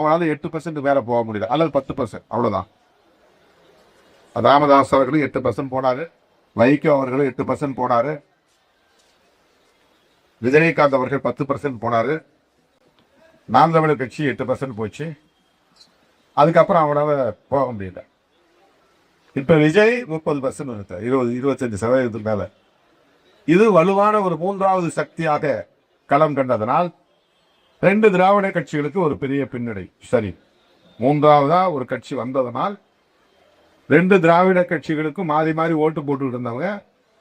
அவனால 8% மேல போக முடியல, அல்லது 10%, அவ்வளவுதான். ராமதாஸ் அவர்களும் 8% போனாரு, வைகோ அவர்களும் 8% போனாரு, விஜயகாந்த் அவர்கள் 10% போனாரு, நாம் தமிழர் கட்சி 8% போச்சு. அதுக்கப்புறம் அவனால போக முடியல. இப்ப விஜய் 30%, 25% மேல. இது வலுவான ஒரு மூன்றாவது சக்தியாக களம் கண்டதனால் 2 திராவிட கட்சிகளுக்கு ஒரு பெரிய பின்னடை. சரி, மூன்றாவதா ஒரு கட்சி வந்ததனால் 2 திராவிட கட்சிகளுக்கும் மாறி மாறி ஓட்டு போட்டு இருந்தவங்க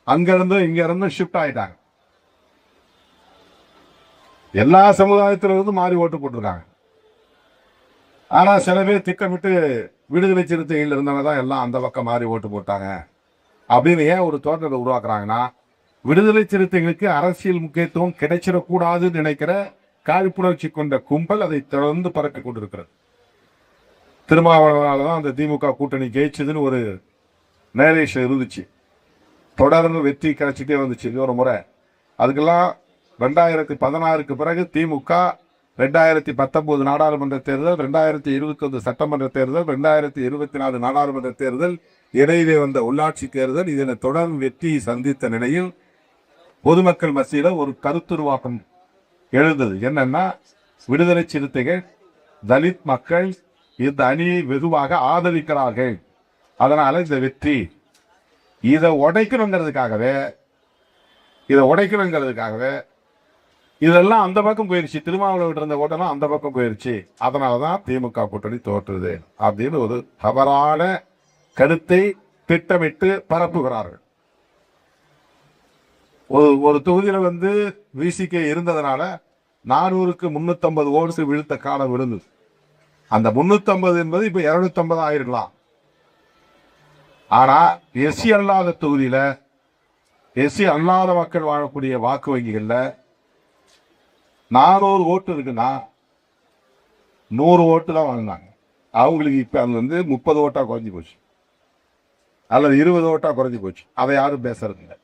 அங்க இருந்து இங்க இருந்து ஷிஃப்ட் ஆயிட்டாங்க. எல்லா சமுதாயத்திலிருந்து மாறி ஓட்டு போட்டிருக்காங்க. ஆனா சில பேர் திட்டமிட்டு விடுதலை சிறுத்தைகள் இருந்தவங்க தான் எல்லாம் அந்த பக்கம் மாறி ஓட்டு போட்டாங்க அப்படின்னு ஏன் ஒரு தோற்றத்தை உருவாக்குறாங்கன்னா, விடுதலை சிறுத்தைகளுக்கு அரசியல் முக்கியத்துவம் கிடைச்சிடக்கூடாதுன்னு நினைக்கிற காழ்ப்புணர்ச்சி கொண்ட கும்பல் அதை தொடர்ந்து பறக்க கொண்டிருக்கிறது. திருமாவளவனால தான் அந்த திமுக கூட்டணி ஜெயிச்சதுன்னு ஒரு நேரேஷன் இருந்துச்சு. தொடர்ந்து வெற்றி கிடைச்சிட்டே வந்துச்சு. இது ஒரு முறை. அதுக்கெல்லாம் 2016க்கு பிறகு திமுக 2019 நாடாளுமன்ற தேர்தல், 2021 சட்டமன்ற தேர்தல், 2024 நாடாளுமன்ற தேர்தல், இடையிலே வந்த உள்ளாட்சி தேர்தல், இதனை தொடர்ந்து வெற்றி சந்தித்த நிலையில் பொதுமக்கள் மத்தியில ஒரு கருத்துருவாக்கம் எழுந்தது. என்னன்னா, விடுதலை சிறுத்தைகள், தலித் மக்கள் இந்த அணியை வெகுவாக ஆதரிக்கிறார்கள், அதனால இந்த வெற்றி. இதை உடைக்கணுங்கிறதுக்காகவே இதெல்லாம் அந்த பக்கம் போயிருச்சு. திருமாவளவன் இருந்த ஓட்டெல்லாம் அந்த பக்கம் போயிருச்சு. அதனாலதான் திமுக கூட்டணி தோற்றுது அப்படின்னு ஒரு தவறான கருத்தை திட்டமிட்டு பரப்புகிறார்கள். ஒரு தொகுதியில விசிகே இருந்ததுனால 400க்கு 350 ஓட்ஸ் விழுத்த காலம் விழுந்தது. அந்த 350 என்பது இப்ப 250 ஆயிருக்கலாம். ஆனா எஸ்சி அல்லாத தொகுதியில, எஸ்சி அல்லாத மக்கள் வாழக்கூடிய வாக்கு வங்கிகள்ல 400 ஓட்டு இருக்குன்னா 100 ஓட்டு தான் வாங்கினாங்க. அவங்களுக்கு இப்ப அது 30 ஓட்டா குறைஞ்சி போச்சு, அல்லது 20 ஓட்டா குறைஞ்சி போச்சு. அதை யாரும் பேசுறது இல்லை.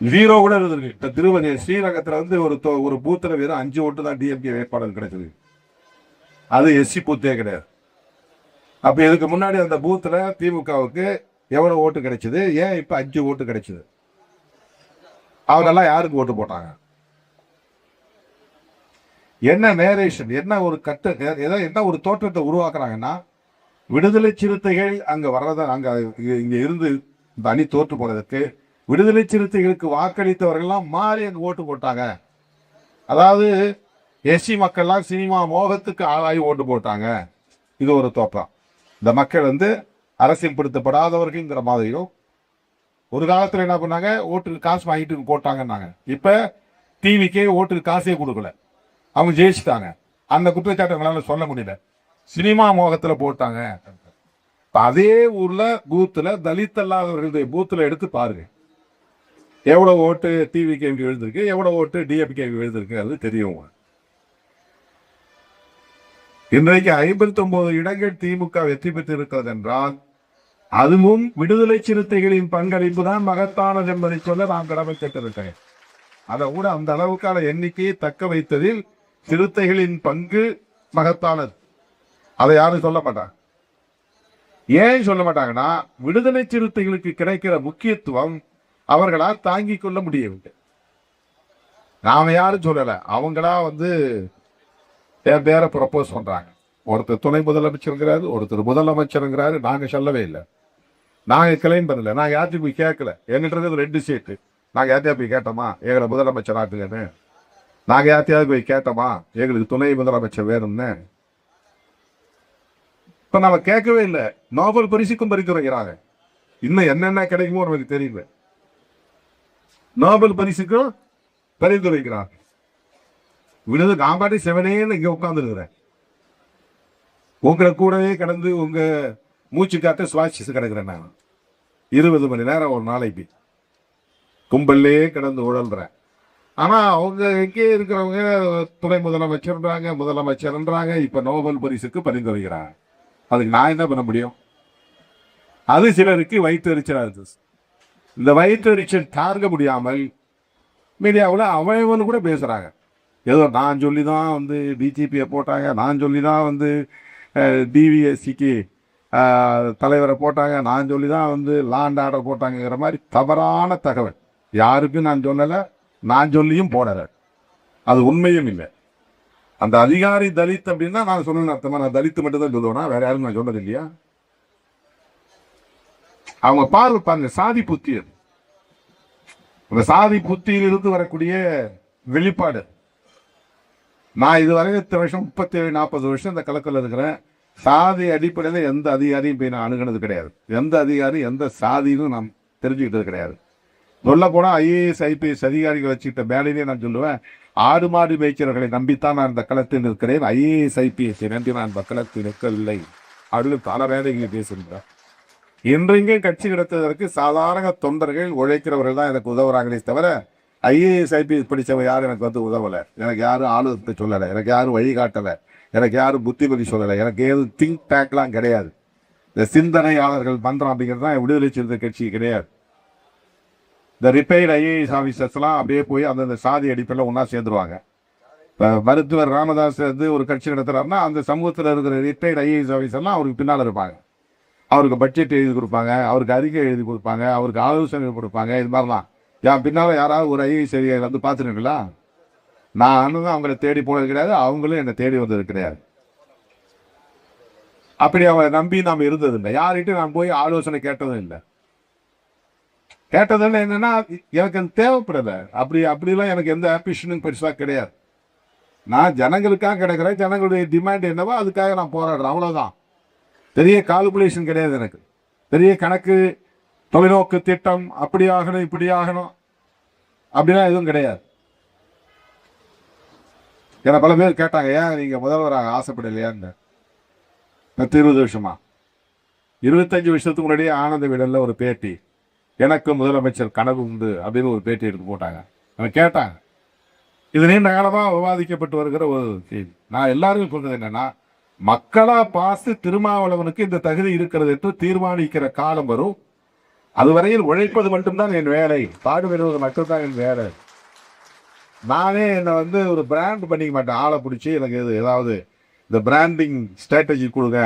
0 கூட இருந்திருக்கு. இப்ப திருவதி ஸ்ரீரங்கத்துல ஒரு பூத்துல வெறும் 5 ஓட்டு தான் டிஎம்கே வேட்பாளர் கிடைச்சது. அது எஸ்சி பூத்தே கிடையாது. அப்ப இதுக்கு முன்னாடி அந்த பூத்துல திமுகவுக்கு எவ்வளவு ஓட்டு கிடைச்சது? ஏன் இப்ப 5 ஓட்டு கிடைச்சது? அவரெல்லாம் யாருக்கு ஓட்டு போட்டாங்க? என்ன நேரேஷன், என்ன ஒரு என்ன ஒரு தோற்றத்தை உருவாக்குறாங்கன்னா, விடுதலை சிறுத்தைகள் அங்க வர்றத, அங்க இங்க இருந்து இந்த அணி தோற்று போறதுக்கு விடுதலை சிறுத்தைகளுக்கு வாக்களித்தவர்கள்லாம் மாறி அங்க ஓட்டு போட்டாங்க. அதாவது எஸ்சி மக்கள்லாம் சினிமா மோகத்துக்கு ஆளாகி ஓட்டு போட்டாங்க. இது ஒரு தோற்றம். இந்த மக்கள் அரசியல்படுத்தப்படாதவர்கள்ங்கிற மாதிரியும் ஒரு காலத்துல என்ன பண்ணாங்க, ஓட்டுக்கு காசு வாங்கிட்டு போட்டாங்கன்னாங்க. இப்ப டிவிக்கே ஓட்டுக்கு காசே கொடுக்கல, அவங்க ஜெயிச்சுட்டாங்க. அந்த குற்றச்சாட்டு எங்களால சொல்ல முடியல. சினிமா மோகத்துல போட்டாங்க. அதே ஊர்ல பூத்துல தலித் அல்லாதவர்களுடைய பூத்துல எடுத்து பாருங்க, எவ்வளவு ஓட்டு டிவிகேவுக்கு எழுந்திருக்கு, எவ்வளவு ஓட்டு டிஎம்கேவுக்கு எழுந்திருக்கு, அது தெரியும். இன்றைக்கு 59 இடங்கள் திமுக வெற்றி பெற்று இருக்கிறது என்றால் அதுவும் விடுதலை சிறுத்தைகளின் பங்களிப்பு தான் மகத்தானது என்பதை சொல்ல நான் கடமைப்பட்டிருக்கேன். அதை கூட அந்த அளவுக்கான எண்ணிக்கையை தக்க வைத்ததில் சிறுத்தைகளின் பங்கு மகத்தானது. அதை யாரும் சொல்ல மாட்டாங்க. ஏன் சொல்ல மாட்டாங்கன்னா, விடுதலை சிறுத்தைகளுக்கு கிடைக்கிற முக்கியத்துவம் அவர்களால் தாங்கிக் கொள்ள முடியவில்லை. நாம யாரும் சொல்லல, அவங்களா என் பேரை ப்ரப்போஸ் பண்றாங்க. ஒருத்தர் துணை முதலமைச்சருங்கிறாரு, ஒருத்தர் முதலமைச்சருங்கிறாரு. நாங்க சொல்லவே இல்லை, நாங்க கிளைம் பண்ணல, நாங்க யார்ட்டையும் போய் கேட்கல. எங்கிட்ட 2 சீட்டு. நாங்க யார்ட்டையா போய் கேட்டோமா எங்களை முதலமைச்சர் ஆட்டுங்கன்னு? நாங்க யார்ட்டையாவது போய் கேட்டோமா எங்களுக்கு துணை முதலமைச்சர் வேணும்னு? இப்ப நம்ம கேட்கவே இல்லை. நோபல் பரிசுக்கும் பரிந்துரைக்கிறாங்க. இன்னும் என்னென்ன கிடைக்குமோ நமக்கு தெரியல. நோபல் பரிசுக்கும் பரிந்துரைக்கிறாங்க. விடுதலை காம்பாட்டி செவனேன்னு இங்க உட்கார்ந்து இருக்கிறேன். உங்களை கூடவே கடந்து உங்க மூச்சு காட்ட சுவாசிச்சு கிடக்குறேன். நான் 20 மணி நேரம் ஒரு நாளைக்கு கும்பல்லே கிடந்து உழல்றேன். ஆனா அவங்க எங்கே இருக்கிறவங்க துணை முதலமைச்சர்ன்றாங்க. இப்ப நோபல் பரிசுக்கு பரிந்துரைக்கிறாங்க. அதுக்கு நான் என்ன பண்ண முடியும்? அது சிலருக்கு வயிற்றெரிச்சலா இருக்கு. இந்த வயிற்றெரிச்சல் தாங்க முடியாமல் மீடியாவில் அவன் கூட பேசுறாங்க. ஏதோ நான் சொல்லி தான் வந்து டிஜிபியை போட்டாங்க, நான் சொல்லி தான் வந்து டிவிஎஸ்சிக்கு தலைவரை போட்டாங்க, நான் சொல்லி தான் வந்து லாண்ட் ஆர்டர் போட்டாங்கிற மாதிரி தவறான தகவல். யாருக்கும் நான் சொல்லலை, நான் சொல்லியும் போடலை, அது உண்மையும் இல்லை. அந்த அதிகாரி தலித் அப்படின்னா நான் சொல்லணும் அர்த்தமா? நான் தலித்து மட்டும் தான் சொல்லுவேனா? வேற யாரும் நான் சொன்னது இல்லையா? அவங்க பார்வை பாருங்க, சாதி புத்தி. அது அந்த சாதி புத்தியிலிருந்து வரக்கூடிய வெளிப்பாடு. நான் இதுவரை இத்தனை வருஷம் 37-40 வருஷம் இந்த கலக்கல் இருக்கிறேன். சாதி அடிப்படையில் எந்த அதிகாரியும் போய் நான் அணுகினது கிடையாது. எந்த அதிகாரி எந்த சாதின்னு நான் தெரிஞ்சுக்கிட்டது கிடையாது. சொல்ல போனால் ஐஏஎஸ் ஐபிஎஸ் அதிகாரிகள் வச்சுக்கிட்ட வேலையிலே நான் சொல்லுவேன், ஆடு மாடு மேய்க்கிறவர்களை நம்பித்தான் நான் இந்த களத்தில் நிற்கிறேன், ஐஏஎஸ் ஐபிஎஸ் நம்பி நான் இந்த களத்தில் நிற்கவில்லை அப்படின்னு பல வேலைகளை பேசுகின்றேன். இன்றைங்கே கட்சி கிடைத்ததற்கு சாதாரண தொண்டர்கள் உழைக்கிறவர்கள் தான் எனக்கு உதவுறாங்களே தவிர ஐஏஎஸ் ஐபிஎஸ் படித்தவங்க யாரும் எனக்கு வந்து உதவலை, எனக்கு யாரும் ஆளுநத்தை சொல்லலை, எனக்கு யாரும் வழிகாட்டலை, எனக்கு யாரும் புத்திமதி சொல்லலை, எனக்கு ஏதும் திங்க் டேக்லாம் கிடையாது. இந்த சிந்தனையாளர்கள் மன்றம் அப்படிங்கிறது தான் விடுதலை சிறுத்தை கட்சி கிடையாது. இந்த ரிட்டையர்டு ஐஏஎஸ் ஆஃபீஸர்ஸ்லாம் அப்படியே போய் அந்தந்த சாதி அடிப்படையில் ஒன்றா சேர்ந்துருவாங்க. இப்போ மருத்துவர் ராமதாஸ் வந்து ஒரு கட்சி நடத்துகிறாருன்னா அந்த சமூகத்தில் இருக்கிற ரிட்டையர்டு ஐஏஎஸ் ஆஃபீஸர்லாம் அவருக்கு பின்னால் இருப்பாங்க. அவருக்கு பட்ஜெட் எழுதி கொடுப்பாங்க, அவருக்கு அறிக்கை எழுதி கொடுப்பாங்க, அவருக்கு ஆலோசனை கொடுப்பாங்க. இது மாதிரிலாம் என் பின்னால் யாராவது ஒரு ஐஏஎஸ் அதிகாரி வந்து பார்த்துருங்களா? நான் தான் அவங்கள தேடி போனது கிடையாது, அவங்களும் என்னை தேடி வந்தது கிடையாது. அப்படி அவங்களை நம்பி நாம் இருந்தது இல்லை. யார்கிட்டையும் நான் போய் ஆலோசனை கேட்டதும் இல்லை. கேட்டதில் என்னன்னா எனக்கு அது தேவைப்படலை. அப்படிலாம் எனக்கு எந்த ஆம்பிஷனும் பெருசாக கிடையாது. நான் ஜனங்களுக்காக கிடைக்கிறேன், ஜனங்களுடைய டிமாண்ட் என்னவோ அதுக்காக நான் போராடுறேன், அவ்வளோதான். பெரிய கால்குலேஷன் கிடையாது எனக்கு, பெரிய கணக்கு தொலைநோக்கு திட்டம் அப்படி ஆகணும் இப்படி ஆகணும் அப்படின்னா எதுவும் கிடையாது. ஏன்னா பல பேர் கேட்டாங்க, ஏன் நீங்கள் முதல்வராக ஆசைப்படலையான்னு. 20 வருஷமா 25 வருஷத்துக்கு முன்னாடியே ஆனந்த விடலில் ஒரு பேட்டி, எனக்கு முதலமைச்சர் கனவு உண்டு அப்படின்னு ஒரு பேட்டி எடுத்து போட்டாங்க. அவங்க கேட்டாங்க. இது நீண்ட காலமாக விவாதிக்கப்பட்டு வருகிற ஒரு செய்தி. நான் எல்லாருக்கும் சொல்றது என்னன்னா, மக்களா பார்த்து திருமாவளவனுக்கு இந்த தகுதி இருக்கிறது என்று தீர்மானிக்கிற காலம் வரும். அதுவரையில் உழைப்பது மட்டும்தான் என் வேலை, பாடுபடுவது மட்டும்தான் என் வேலை. நானே என்னை வந்து ஒரு பிராண்ட் பண்ணிக்க மாட்டேன். ஆளை பிடிச்சி எனக்கு ஏதாவது இந்த பிராண்டிங் ஸ்ட்ராட்டஜி கொடுங்க,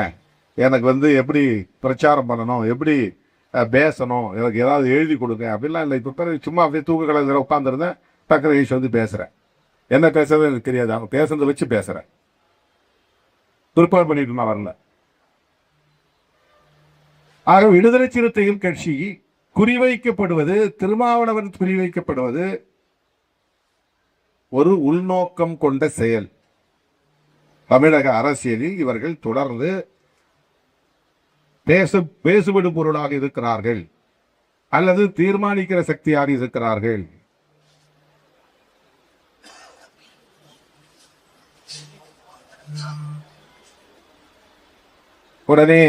எனக்கு வந்து எப்படி பிரச்சாரம் பண்ணணும், எப்படி பேசணும், எனக்கு ஏதாவது எழுதி கொடுங்க அப்படிலாம் இல்லை. இப்போ சும்மா அப்படியே தூக்க கலந்துற உட்காந்துருந்தேன், டக்குனு ஈஷ் வந்து பேசுகிறேன். என்ன பேசுறது எனக்கு தெரியாது, அவங்க பேசுறதை வச்சு பேசுகிறேன். துருப்பாடு பண்ணிட்டு நான் வரல. ஆக விடுதலை சிறுத்தைகள் கட்சி குறிவைக்கப்படுவது, திருமாவளவன் குறிவைக்கப்படுவது ஒரு உள்நோக்கம் கொண்ட செயல். தமிழக அரசியலில் இவர்கள் தொடர்ந்து பேசுபடு பொருளாக இருக்கிறார்கள் அல்லது தீர்மானிக்கிற சக்தியாக இருக்கிறார்கள். உடனே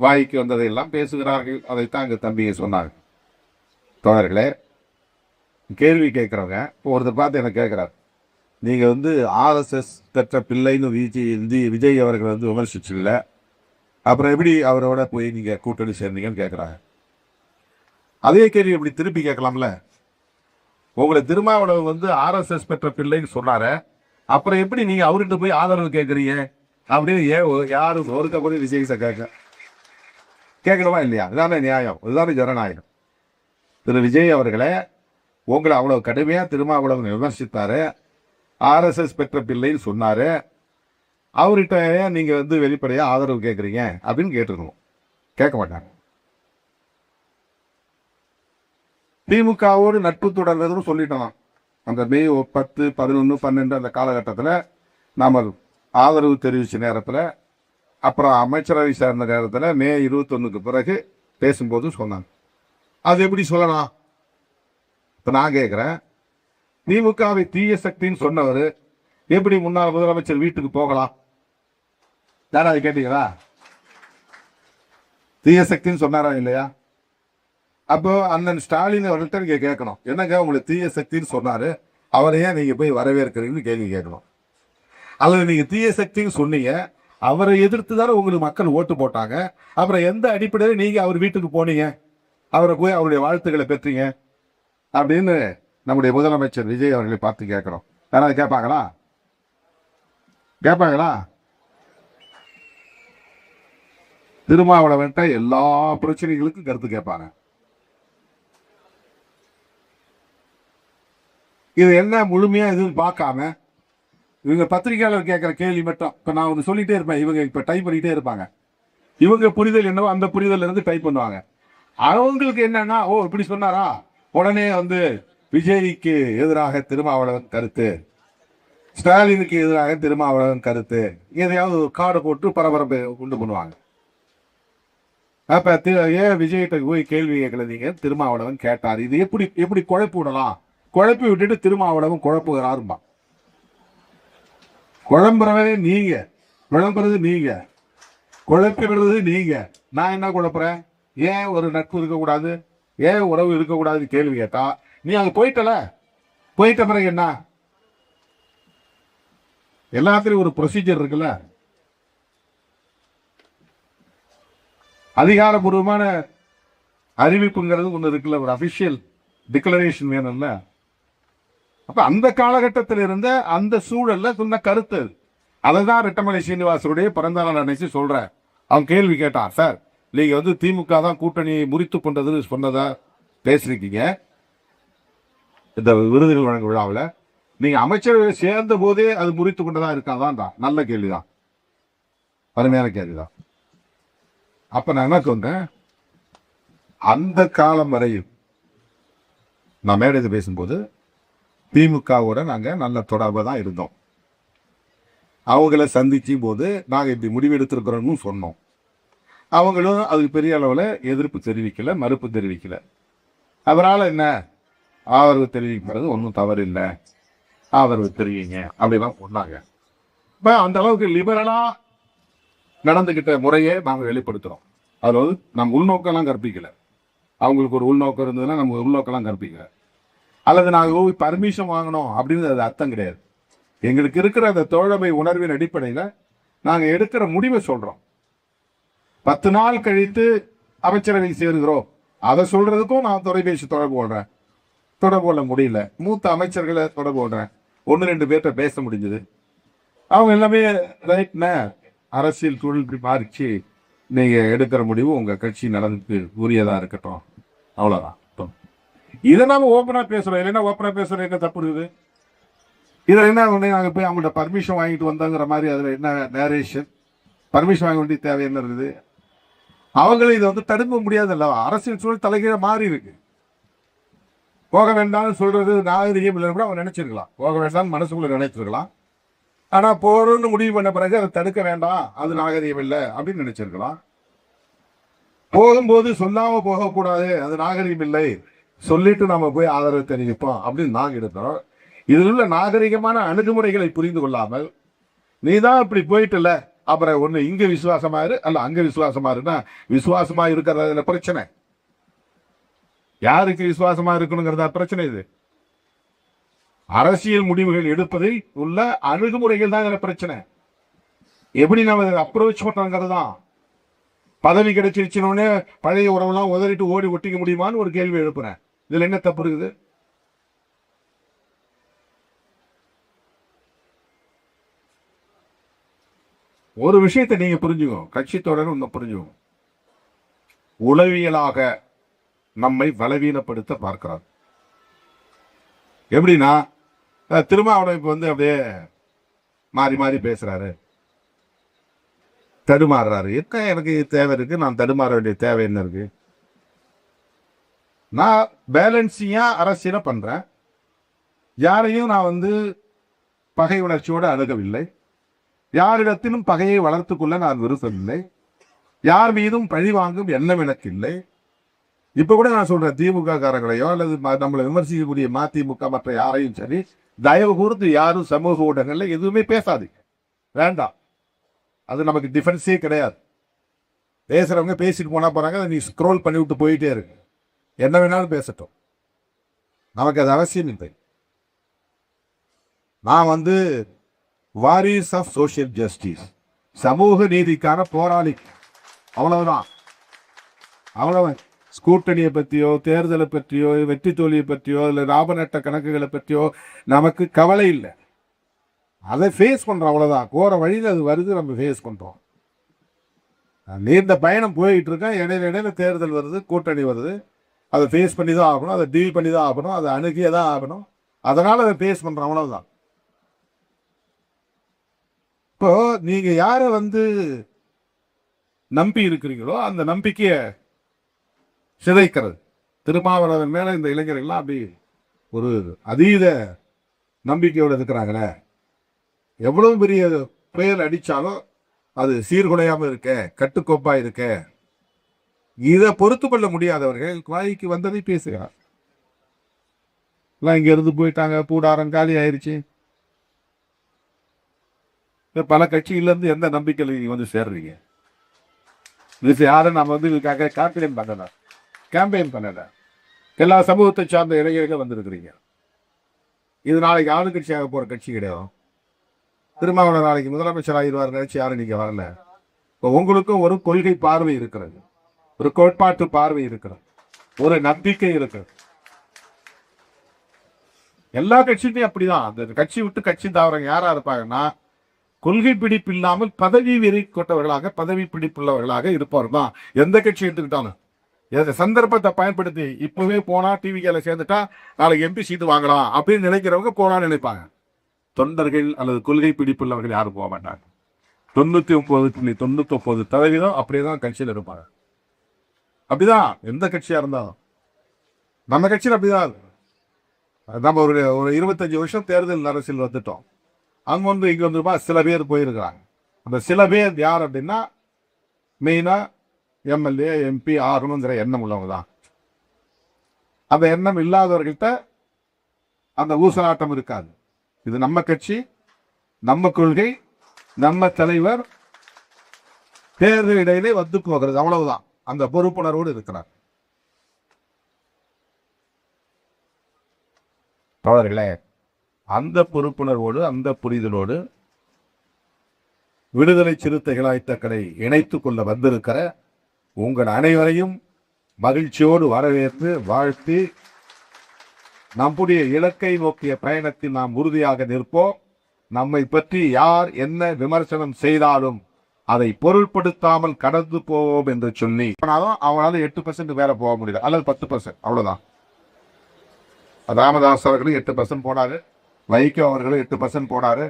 வாய்க்கு வந்ததையெல்லாம் பேசுகிறார்கள். அதைத்தான் அங்க தம்பியை சொன்னாங்க. தோழர்களே, கேள்வி கேட்கிறவங்க ஒருத்தர் பார்த்து என்ன கேட்கிறார், நீங்க வந்து RSS பெற்ற பிள்ளைன்னு விஜய் அவர்கள் வந்து விமர்சிச்சுல, அப்புறம் எப்படி அவரோட போய் நீங்க கூட்டணி சேர்ந்தீங்கன்னு கேட்கிறாங்க. அதே கேள்வி எப்படி திருப்பி கேட்கலாம்ல? உங்களை திருமாவளவன் வந்து RSS பெற்ற பிள்ளைன்னு சொன்னார, அப்புறம் எப்படி நீங்க அவர்கிட்ட போய் ஆதரவு கேட்கறீங்க அப்படின்னு யாரும் ஒருக்க கூட விஜய் கேட்கணுமா இல்லையா? இதுதானே நியாயம், இதுதானே ஜனநாயகம். திரு விஜய் அவர்களே, உங்களை அவ்வளவு கடுமையா திருமாவளவன் விமர்சித்தாரு, RSS பெற்ற பிள்ளைன்னு சொன்னாரு, அவர்கிட்ட நீங்க வந்து வெளிப்படையா ஆதரவு கேட்கறீங்க அப்படின்னு கேட்டுருக்கணும். கேட்க மாட்டாங்க. திமுகவோடு நட்பு தொடர்றதுன்னு சொல்லிட்டோம். அந்த மே 10, 11, 12 அந்த காலகட்டத்தில் நாம ஆதரவு தெரிவிச்ச நேரத்தில், அப்புறம் அமைச்சரவை சேர்ந்த நேரத்தில் மே 21க்கு பிறகு பேசும்போது சொன்னாங்க. அது எப்படி சொல்லலாம்? இப்ப நான் கேட்கிறேன், திமுகவை தீய சக்தின்னு சொன்னவர் எப்படி முன்னாள் முதலமைச்சர் வீட்டுக்கு போகலாம்? யாராவது கேட்டீங்களா? தீய சக்தின்னு சொன்னாரா இல்லையா? அப்போ அண்ணன் ஸ்டாலின் அவர்கள்ட்ட நீங்க கேட்கணும், என்னங்க உங்களுக்கு தீய சக்தின்னு சொன்னாரு, அவரையே நீங்க போய் வரவேற்கிறீங்கன்னு கேள்வி கேட்கணும். அல்லது நீங்க தீய சக்தின்னு சொன்னீங்க, அவரை எதிர்த்து தானே உங்களுக்கு மக்கள் ஓட்டு போட்டாங்க, அப்புறம் எந்த அடிப்படையில் நீங்க அவர் வீட்டுக்கு போனீங்க, அவரை போய் அவருடைய வாழ்த்துக்களை பெற்றீங்க அப்படின்னு நம்முடைய முதலமைச்சர் விஜய் அவர்களை பார்த்து கேட்கிறோம். யாராவது கேட்பாங்களா? கேட்பாங்களா? திருமாவளவன்ட்ட எல்லா பிரச்சனைகளுக்கும் கருத்து கேட்பாங்க. இது என்ன முழுமையா எதுவும் பார்க்காம இவங்க பத்திரிகையாளர் கேட்கிற கேள்வி மட்டும். இப்ப நான் ஒன்று சொல்லிட்டே இருப்பேன், இவங்க இப்ப டைப் பண்ணிட்டே இருப்பாங்க. இவங்க புரிதல் என்னவோ அந்த புரிதல் இருந்து டைப் பண்ணுவாங்க. அவங்களுக்கு என்னன்னா, ஓ இப்படி சொன்னாரா, உடனே வந்து விஜய்க்கு எதிராக திருமாவளவன் கருத்து, ஸ்டாலினுக்கு எதிராக திருமாவளவன் கருத்து, எதையாவது கார்டு போட்டு பரபரப்பை கொண்டு பண்ணுவாங்க. அப்ப ஏன் விஜய்கிட்ட போய் கேள்வி கேட்கல நீங்க, திருமாவளவன் கேட்டார். இது எப்படி எப்படி குழப்பி விடலாம், குழப்பி விட்டுட்டு திருமாவளவன் குழப்புகிறாருமா. குழம்புறவே நீங்க, குழம்புறது நீங்க, குழப்பி விடுறது நீங்க. நான் என்ன குழப்புறேன்? ஏன் ஒரு நட்பு இருக்கக்கூடாது, ஏன் உறவு இருக்கக்கூடாது கேள்வி கேட்டா, நீ அங்க போயிட்டல, போயிட்ட பிறகு என்ன? எல்லாத்திலும் ஒரு ப்ரொசீஜர் இருக்குல்ல, அதிகாரபூர்வமான அறிவிப்புங்கிறது ஒண்ணு இருக்குல்ல, ஒரு அபிஷியல் டிக்ளரேஷன் வேணும்ல. அப்ப அந்த காலகட்டத்தில் இருந்த அந்த சூழல்ல சொன்ன கருத்து அதைதான் ரெட்டமலை சீனிவாசருடைய பிறந்தநாள் நினைச்சு சொல்ற. அவன் கேள்வி கேட்டான், சார் நீங்க வந்து திமுக தான் கூட்டணி முறித்து கொண்டதுன்னு சொன்னதா பேசிருக்கீங்க இந்த விருதுகள் வழங்கும் விழாவில், நீங்க அமைச்சர்கள் சேர்ந்த போதே அது முறித்து கொண்டதா இருக்காதான்? நல்ல கேள்விதான், அருமையான கேள்விதான். அப்ப நான் என்ன சொன்னேன், அந்த காலம் வரையும் நான் மேடையில் பேசும்போது திமுகவோட நாங்க நல்ல தொடர்பு தான் இருந்தோம். அவங்கள சந்திச்சும் போது நாங்க இப்படி முடிவெடுத்திருக்கிறோம்னு சொன்னோம். அவங்களும் அதுக்கு பெரிய அளவில் எதிர்ப்பு தெரிவிக்கல, மறுப்பு தெரிவிக்கல. அதனால என்ன, ஆதரவு தெரிவிக்கிறது ஒன்றும் தவறு இல்லை, ஆதரவு தெரிவிங்க அப்படிலாம் சொன்னாங்க. இப்போ அந்த அளவுக்கு லிபரலா நடந்துகிட்ட முறையே நாங்கள் வெளிப்படுத்துறோம். அதாவது நம்ம உள்நோக்கெல்லாம் கற்பிக்கல, அவங்களுக்கு ஒரு உள்நோக்கம் இருந்ததுன்னா நம்ம உள்நோக்கெல்லாம் கற்பிக்கல, அல்லது நாங்கள் போய் பர்மிஷன் வாங்கணும் அப்படின்னு அது அர்த்தம் கிடையாது. எங்களுக்கு இருக்கிற அந்த தோழமை உணர்வின் அடிப்படையில் நாங்கள் எடுக்கிற முடிவை சொல்றோம். 10 நாள் கழித்து அமைச்சரவை சேருகிறோம் அதை சொல்றதுக்கும் நான் தொலைபேசி தொடர்பு கொள்றேன், தொடர்பு கொள்ள முடியல. மூத்த அமைச்சர்களை தொடர்பு கொள்றேன், 1-2 பேர்கிட்ட பேச முடிஞ்சது. அவங்க எல்லாமே ரைட்ன அரசியல் சூழல் மாறிச்சு, நீங்க எடுக்கிற முடிவு உங்க கட்சி நலனுக்கு உரியதா இருக்கட்டும், அவ்வளவுதான். இதை நாம ஓப்பனா பேசுறோம், இல்லைன்னா ஓப்பனா பேசுறோம் என்ன தப்பு இருக்குது? இதுல என்ன நாங்க போய் அவங்கள்ட்ட பர்மிஷன் வாங்கிட்டு வந்தோங்கிற மாதிரி அதுல என்ன நேரேஷன், பர்மிஷன் வாங்க வேண்டிய தேவை என்ன இருக்குது? அவங்களும் இதை வந்து தடுக்க முடியாது அல்லவா, அரசியல் சூழல் தலைகீழ மாறி இருக்கு. போக வேண்டாம்னு சொல்றது நாகரிகம் இல்லைன்னு கூட அவங்க நினைச்சிருக்கலாம், போக வேண்டாம்னு மனசுக்குள்ள நினைச்சிருக்கலாம். ஆனா போறோம்னு முடிவு பண்ண பிறகு அதை தடுக்க வேண்டாம், அது நாகரிகம் இல்லை அப்படின்னு நினைச்சிருக்கலாம். போகும்போது சொல்லாம போகக்கூடாது, அது நாகரிகம் இல்லை, சொல்லிட்டு நம்ம போய் ஆதரவு தெரிவிப்போம் அப்படின்னு நாங்க எடுத்தோம். இதில் உள்ள நாகரிகமான அணுகுமுறைகளை புரிந்து கொள்ளாமல் நீதான் இப்படி போயிட்டுல, அப்புறம் ஒண்ணு இங்க விசுவாசமா இரு அல்ல அங்க விசுவாசமா இருன்னா, விசுவாசமா இருக்கிறதுல பிரச்சனை, யாருக்கு விசுவாசமா இருக்கணுங்கிறதா பிரச்சனை. இது அரசியல் முடிவுகள் எடுப்பதில் உள்ள அணுகுமுறைகள் தான் இதுல பிரச்சனை. எப்படி நம்ம அப்ரோச் பண்றோங்கிறது தான். பதவி கிடைச்சிருச்சுன்னு பழைய உறவுலாம் உதறிட்டு ஓடி ஒட்டிக்க முடியுமான்னு ஒரு கேள்வி எழுப்புறேன். இதுல என்ன தப்பு இருக்குது? ஒரு விஷயத்தை நீங்க புரிஞ்சுக்கணும், கட்சி தொடர் ஒன்று புரிஞ்சுக்கணும், உளவியலாக நம்மை பலவீனப்படுத்த பார்க்கிறார். எப்படின்னா, திருமாவளவன் இப்ப வந்து அப்படியே மாறி மாறி பேசுறாரு, தடுமாறுறாரு. என்ன எனக்கு தேவை இருக்கு, நான் தடுமாற வேண்டிய தேவை என்ன இருக்கு? நான் பேலன்சிங்கா அரசியல பண்றேன், யாரையும் நான் வந்து பகை உணர்ச்சியோடு அணுகவில்லை, யாரிடத்திலும் பகையை வளர்த்துக் கொள்ள நான் விரும்பவில்லை, யார் மீதும் பழி வாங்கும் எண்ணம் எனக்கு இல்லை. இப்ப கூட நான் சொல்றேன், திமுக காரங்களையோ அல்லது நம்மளை விமர்சிக்கக்கூடிய மதிமுக மற்ற யாரையும் சரி, தயவு கூர்ந்து யாரும் சமூக ஊடகங்கள்ல எதுவுமே பேசாதீங்க, வேண்டாம். அது நமக்கு டிஃபென்ஸே கிடையாது. பேசுறவங்க பேசிட்டு போனா போறாங்க, அதை நீ ஸ்க்ரோல் பண்ணி விட்டு போயிட்டே இருக்கு, என்ன வேணாலும் பேசட்டும், நமக்கு அது அவசியம் இல்லை. நான் வந்து வாரிஸ் ஆஃப் சோசியல் ஜஸ்டிஸ், சமூக நீதிக்கான போராளி, அவ்வளவுதான். அவ்வளவு ஸ்கூட்டனியை பற்றியோ தேர்தலை பற்றியோ வெற்றி தோல்வியை பற்றியோ இல்லை லாப நட்ட கணக்குகளை பற்றியோ நமக்கு கவலை இல்லை. அதை ஃபேஸ் பண்றோம், அவ்வளவுதான். போற வழியில் அது வருது, நம்ம ஃபேஸ் பண்றோம். நீண்ட பயணம் போயிட்டு இருக்கேன், இடையில இடையில தேர்தல் வருது, கூட்டணி வருது, அதை ஃபேஸ் பண்ணி தான் ஆகணும், அதை டீல் பண்ணி தான் ஆகணும், அதை அணுகியே தான் ஆகணும். அதனால அதை ஃபேஸ் பண்றோம், அவ்வளவுதான். இப்போ நீங்க யாரை நம்பி இருக்கிறீங்களோ அந்த நம்பிக்கையை சிதைக்கிறது. திருமாவளவன் மேல இந்த இளைஞர்கள்லாம் அப்படி ஒரு அதீத நம்பிக்கையோடு இருக்கிறாங்களே, எவ்வளவு பெரிய புயல் அடிச்சாலும் அது சீர்குலையாம இருக்க, கட்டுக்கோப்பா இருக்க, இதை பொறுத்து கொள்ள முடியாதவர்கள் வாய்க்கு வந்ததை பேசுகிறார். இங்க இருந்து போயிட்டாங்க, பூடாரம் காலி ஆயிடுச்சு. பல கட்சியில இருந்து எந்த நம்பிக்கையில் நீங்க சேர்றீங்க? இது யாரும் நம்ம இதுக்காக கேம்பெயின் பண்ணல. எல்லா சமூகத்தை சார்ந்த இளைஞர்கள் வந்திருக்கிறீங்க. இது நாளைக்கு ஆளுங்கட்சியாக போற கட்சி கிடையாது. திருமாவளவன் நாளைக்கு முதலமைச்சர் ஆகிடுவார் நினைச்சு யாரும் நீங்க வரல. இப்போ உங்களுக்கும் ஒரு கொள்கை பார்வை இருக்கிறது, ஒரு கோட்பாட்டு பார்வை இருக்கிறது, ஒரு நம்பிக்கை இருக்கிறது. எல்லா கட்சியுமே அப்படிதான். அந்த கட்சி விட்டு கட்சி தாவறவங்க யாரா இருப்பாங்கன்னா, கொள்கை பிடிப்பு இல்லாமல் பதவி வெறி கொண்டவர்களாக, பதவி பிடிப்புள்ளவர்களாக இருப்பார் தான். எந்த கட்சி எடுத்துக்கிட்டாலும் சந்தர்ப்பத்தை பயன்படுத்தி இப்பவே போனா டிவில சேர்ந்துட்டா நாளைக்கு எம்பி சீட்டு வாங்கலாம் அப்படின்னு நினைக்கிறவங்க போனான்னு நினைப்பாங்க. தொண்டர்கள் அல்லது கொள்கை பிடிப்புள்ளவர்கள் யாரும் போக மாட்டாங்க. 99.99% அப்படியேதான் கட்சியில் இருப்பாங்க. அப்படிதான் எந்த கட்சியா இருந்தாலும். நம்ம கட்சியில் அப்படிதான். நம்ம ஒரு 25 வருஷம் தேர்தல் அரசியல் வந்துட்டோம். அங்க இங்க சில பேர் போயிருக்கிறாங்க. அந்த சில பேர் யார் அப்படின்னா, மெயினா எம்எல்ஏ எம்பி ஆகணுங்கிற எண்ணம் உள்ளவங்க தான். அந்த எண்ணம் இல்லாதவர்கிட்ட அந்த ஊசலாட்டம் இருக்காது. இது நம்ம கட்சி, நம்ம கொள்கை, நம்ம தலைவர், தேர்தல் இடையிலே வந்து போகிறது, அவ்வளவுதான். அந்த பொறுப்புணர்வோடு இருக்கிறார். தோழர்களே, அந்த பொறுப்புணர்வோடு, அந்த புரிதலோடு விடுதலை சிறுத்தைகளாய் தங்களை இணைத்துக் கொள்ள வந்திருக்கிற உங்கள் அனைவரையும் மகிழ்ச்சியோடு வரவேற்று வாழ்த்தி, நம்முடைய இலக்கை நோக்கிய பயணத்தில் நாம் உறுதியாக நிற்போம். நம்மை பற்றி யார் என்ன விமர்சனம் செய்தாலும் அதை பொருட்படுத்தாமல் கடந்து போவோம் என்று சொல்லி, அவங்களால 8% வேற போக முடியல, அல்லது 10%, அவ்வளவுதான். ராமதாஸ் அவர்களும் 8% போனாரு, வைகோ அவர்களும் 8% போனாரு,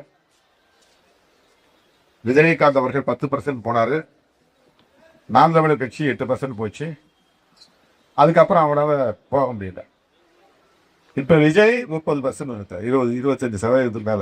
விஜயகாந்த் அவர்கள் 10% போனாரு, நாம் தமிழர் கட்சி 8% போச்சு. அதுக்கப்புறம் அவங்களால போக முடியல. இப்ப விஜய் 30% இருக்கு, 25% மேல.